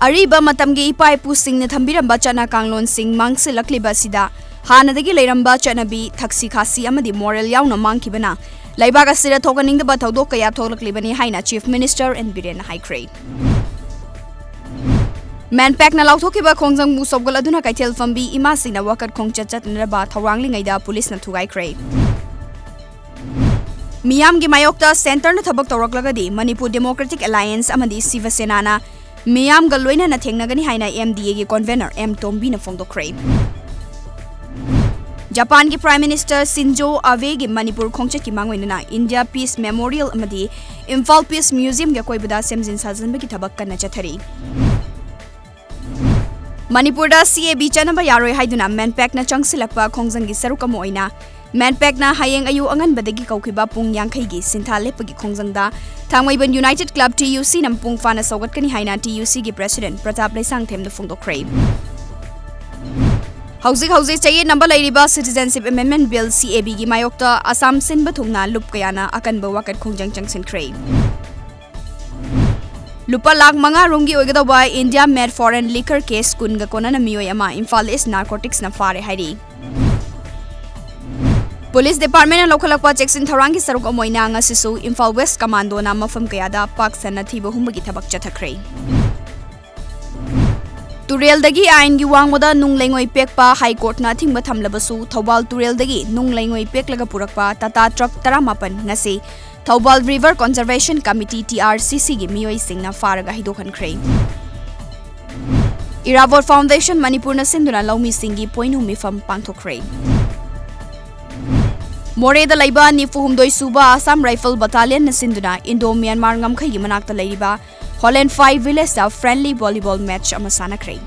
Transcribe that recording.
Ariba matamgi ipai pusing na thambiramba chana kanglon sing mangsilakliba sida hanadagi leiramba chanabi thaksi khasi amadi moral yauna mangkibana laibaga sira thokaningdaba thodok kaya thoklaklibani haina Chief Minister and Biren Haikre Manpack na lauthokiba khongjang mu sobgal aduna kaithel fambi ima singna wakat khongchat chatnaraba thawranglingaida police na thugaikre Miyam gi mayokta center na thabak tawraklagadi Manipur Democratic Alliance amadi Siva Sena na Miyam galloina na thengnagani haina MDA gi convener TOMTV na phongdokre Japan ki Prime Minister Shinzo Abe gi Manipur khongchat ki mangwena India Peace Memorial amadi Imphal Peace Museum ga koibada semjin sajanba ki thabak kana chathari Manipur da CAB chanaba yaroi haiduna Manpack na changsilakpa khongjang gi sarukam oina Manpack na hayeng ayu angan badagi kaukiba pung yangkai gi sintha lepagi khongjang da thangmaiban United Club TUC nam pung fana sogat kani haina TUC gi President Pratap Laisang them da phongdokre Hauzik chaye number lairiba Citizenship Amendment Bill CAB gi mayokta Assam sinba thungna lup kayana akanba wakat khongjang changsinkhre Lupa lakh manga rungi oigadaba India made foreign liquor case kunga konana miyoi ama Imphal East narcotics na fare hairi Police Department na lokhalakpa cheksin tharangi saruk amoina ngasisu Imphal West Commando na mafam kayada paksana thiba humbagi thabak chathakre Tureldagi ain gi wangmoda nunglaingoi pekpa High Court na thingba thamlabasu Thobal Tureldagi nunglaingoi peklaga purakpa Tata Truck 18 ngasi Thobal River Conservation Committee TRCC gi miyoi singna faraga hidokhankhre Iravor Foundation Manipur na sinduna laumi singi poinu mifam pangthokre More da laiba nifuhumdoi suba Assam Rifle Battalion na sinduna Indo-Myanmar ngamkhai gi manakta lairiba Holland 5 village da friendly volleyball match ama sanakre